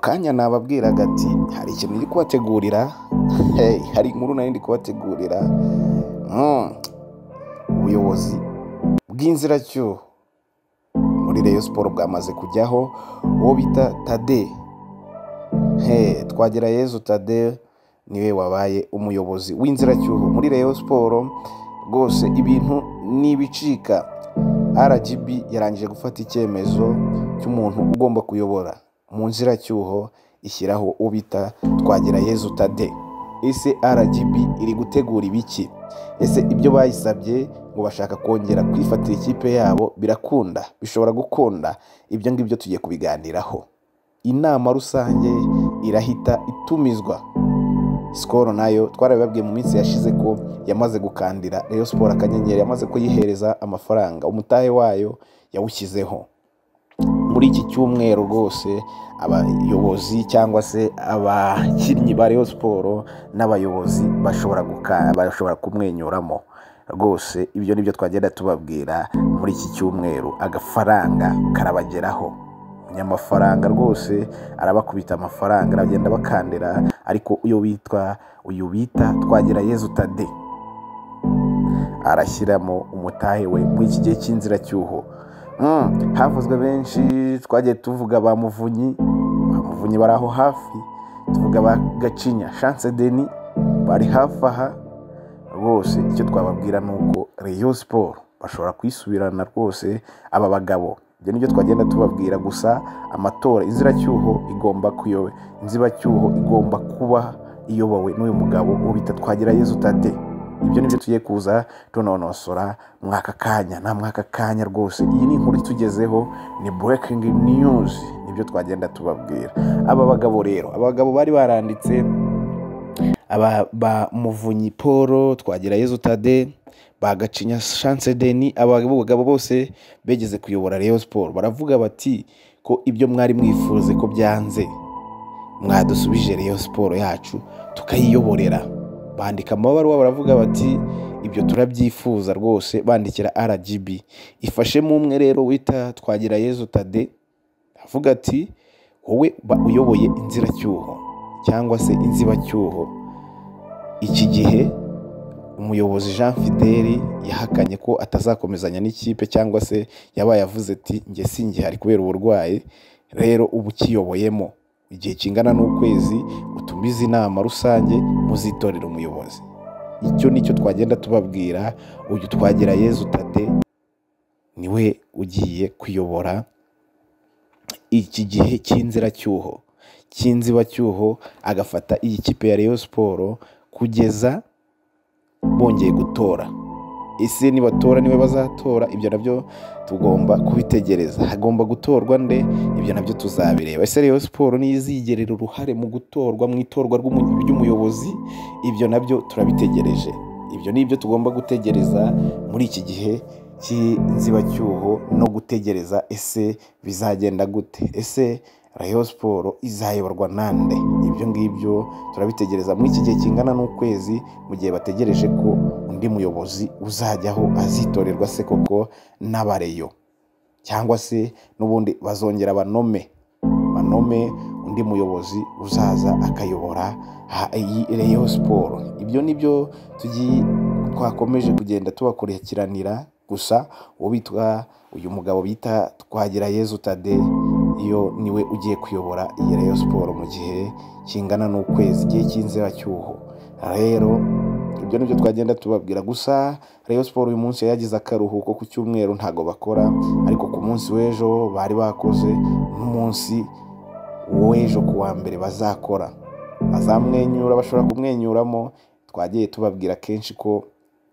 kanya nababwiraga ati hari ikintu ndi kubategurira. Hari inkuru nari ndi kubategurira. Ubuyobozi bw'inziracyuho muri Rayon Sport bwamaze kujyaho uwo bita Tade. Twagirayezu Tade niwe wabaye umuyobozi w'inziracyuho muri Rayon Sport. Rwose ibintu nibicika. RGB yarangije gufata icyemezo cy'umuntu ugomba kuyobora mu nziracyuho, ishyiraho ubita Twagirayezu Tade. Ese RGB iri gutegura ibiki? Ese ibyo bayisabye ngo bashaka kongera kwifatira ikipe yabo birakunda? Bishobora gukunda? Ibyo ngibyo tugiye kubiganiraho. Inama rusange irahita itumizwa. Skol nayo twarabibabwiye mu minsi yashize ko yamaze gukandira Rayon Sport akanyenyeri, yamaze kuyihereza amafaranga, umutahe wayo yawushyizeho. Muri iki cyumweru rwose abayobozi cyangwa se abakinnyi ba Rayon Sport n'abayobozi bashobora kumwenyuramo. Rwose ibyo nibyo twagenda tubabwira muri iki cyumweru. Agafaranga karabageraho, umunyamafaranga rwose arabakubita amafaranga, aragenda bakandira. Ariko uyu bita Twagirayezu Tade arashyiramo umutahe we muri iki gihe cy'inziracyuho. Havuzwe benshi, twagiye tuvuga ba Muvunyi bari aho hafi, tuvuga ba Gacinya, Chance Denis bari hafi aha. Rwose icyo twababwira ni uko Rayon Sport bashobora kwisubirana rwose aba bagabo. Ibyo nibyo twagenda tubabwira. Gusa amatora, inzibacyuho igomba kuba iyobowe n'uyu mugabo ubita Twagirayezu Tade. Ibyo nibyo tugiye kuza tunonosora mwaka kanya, nta mwaka kanya rwose. Iyi ni inkuru tugezeho, ni breaking news, nibyo twagenda tubabwira. Aba bagabo rero, abagabo bari baranditse, ba Muvunyi Paul, Twagirayezu Tade, ba Gacinya, Chance Denis, abagabo bose begeze kuyobora Rayon Sport. Baravuga bati ko ibyo mwari mwifuze ko byanze, mwadusubije Rayon Sport yacu tukayiyoborera. Bandika amabaruwa baravuga bati ibyo turabyifuza rwose, bandikira RGB. Ifashemo umwe rero wita Twagirayezu Tade, avuga ati wowe uyoboye inziracyuho cyangwa se inzibacyuho. Iki gihe umuyobozi Jean Fidèle yahakanye ko atazakomezanya n'ikipe, cyangwa se yabaye avuze ati njye singihari kubera uburwayi. Rero ubu kiyoboyemo igihe kingana n'ukwezi, utumize inama rusange muzitorera umuyobozi. Icyo nicyo twagenda tubabwira. Uyu Twagirayezu Tade niwe ugiye kuyobora iki gihe cy'inzibacyuho, agafata iyi kipe ya Rayon Sport kugeza bongeye gutora. Ese nibatora niwe bazatora? Ibyo nabyo tugomba kubitegereza. Hagomba gutorwa nde? Ibyo nabyo tuzabireba. Ese Rayon Sport nizigerera uruhare mu gutorwa, mu itorwa ry'umuyobozi? Ibyo nabyo turabitegereje. Ibyo nibyo tugomba gutegereza muri iki gihe cy'inzibacyuho, no gutegereza ese bizagenda gute, ese Rayon Sport izayoborwa nande? Ibyo ngibyo turabitegereza muri iki gihe kingana n'ukwezi, mu gihe bategereje ko undi muyobozi uzajyaho azitorerwa se koko n'abareyo, cyangwa se n'ubundi bazongera banome undi muyobozi uzaza akayobora iyi Rayon Sport. Ibyo nibyo twakomeje kugenda tubakurikiranira. Gusa uyu mugabo bita Twagirayezu Tade, iyo niwe ugiye kuyobora iyi Rayon Sport mu gihe kingana n'ukwezi, igihe cy'inzibacyuho. Rero ibyo nibyo twagenda tubabwira. Gusa Rayon Sport uyu munsi yagize akaruhuko ku cyumweru, ntago bakora, ariko ku munsi w'ejo bari bakoze, n'umunsi w'ejo ku wa mbere bazakora. Bazamwenyura, bashobora kumwenyuramo. Twagiye tubabwira kenshi ko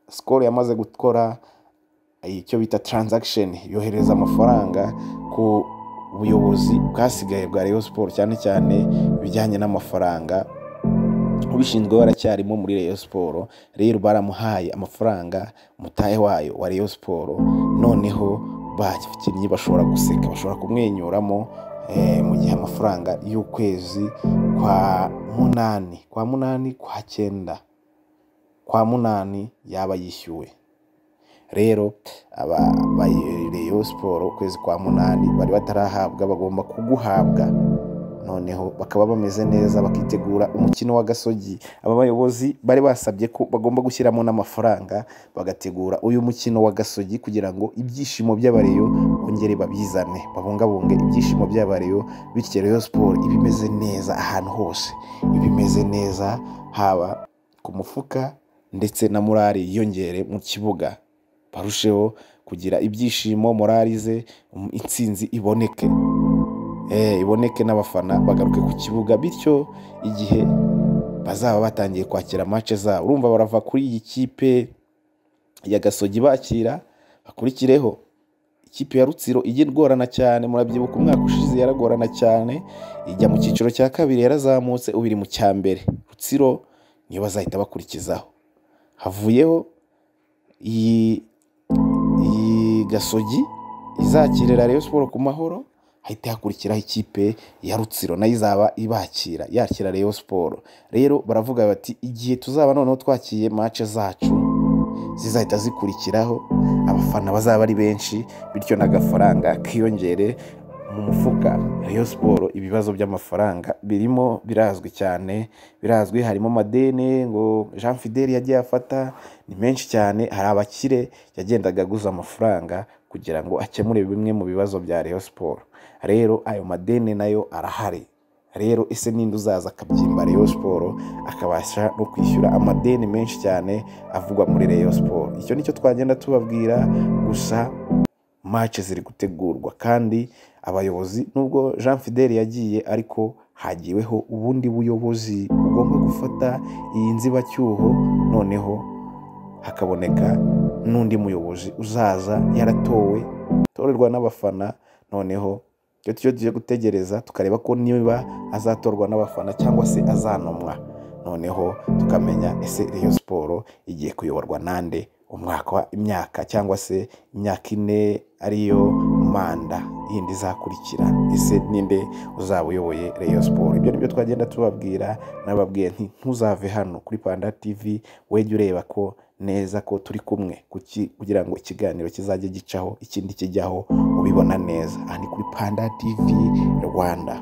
Skol yamaze gukora icyo bita transaction, yohereza amafaranga ku ubuyobozi bwasigaye bwa Rayon Sport, cyane cyane bijyanye n'amafaranga. Ubishinzwe baracyarimo muri Rayon Sport. Rero baramuhaye amafaranga, umutahe wayo wa Rayon Sport. Noneho bakinnyi bashobora guseka, bashobora kumwenyuramo mu gihe amafaranga y'ukwezi kwa munani yaba yishyuwe. Rero aba Rayon Sport ukwezi kwa munani bari batarahabwa, bagomba kuguhabwa noneho bakaba bameze neza bakitegura umukino wa Gasogi. Aba bayobozi bari basabye ko bagomba gushyiramo n'amafaranga bagategura uyu mukino wa Gasogi kugira ngo ibyishimo by'abareyo bongere babizane, babungabunge ibyishimo by'abareyo, bityo Rayon Sport ibimeze neza ahantu hose, ibimeze neza haba ku mufuka ndetse na morali yiyongere mu kibuga, barusheho kugira ibyishimo, moralize, intsinzi iboneke, iboneke n'abafana bagaruke ku kibuga, bityo igihe bazaba batangiye kwakira match zabo, urumva barava kuri iyi kipe ya Gasogi bakira, bakurikireho ikipe ya Rutsiro ijya igorana cyane, murabyibuka umwaka ushize yaragorana cyane, ijya mu cyiciro cya kabiri yarazamutse, ubiri mu cya mbere. Rutsiro niyo bazahita bakurikizaho, havuyeho iyi Gasogi izakirira Rayon Sport ku Mahoro, hahita hakurikiraho ikipe ya Rutsiro nayo izaba ibakira yakira Rayon Sport. Rero baravuga bati igihe tuzaba noneho twakiye match zacu zizahita zikurikiraho, abafana bazaba ari benshi, bityo n'agafaranga kiyongere mu mufuka. Rayon Sport ibibazo by'amafaranga birimo birazwi cyane, birazwi, harimo amadeni ngo Jean Fidel yagiye afata ni menshi cyane, hari abakire yagendaga aguza amafaranga kugira ngo akemure bimwe mu bibazo bya Rayon Sport. Rero ayo madeni nayo arahari. Rero ese ninde uzaza akabyimba Rayon Sport akabasha no kwishyura amadeni menshi cyane avugwa muri Rayon Sport? Icyo nicyo twagenda tubabwira, gusa match ziri gutegurwa kandi abayobozi, nubwo Jean Fidel yagiye ariko hagiweho ubundi buyobozi bugomba gufata iyi nzibacyuho, noneho hakaboneka n'undi muyobozi uzaza yaratowe, torerwa n'abafana, noneho icyo tugiye gutegereza tukareba ko niba azatorwa n'abafana cyangwa se azanomwa, noneho tukamenya ese Rayon Sport igiye kuyoborwa nande imyaka cyangwa se imyaka 4 ariyo manda yindi izakurikira, ese ninde uzaba uyoboye Rayon Sport? Ibyo nibyo twagenda tubabwira, nababwiye nti ntuzave hano kuri Panda TV, wejye ureba ko neza ko turi kumwe kugira ngo ikiganiro kizajye gicaho ikindi kijyaho ubibona neza. Aha ni kuri Panda TV Rwanda.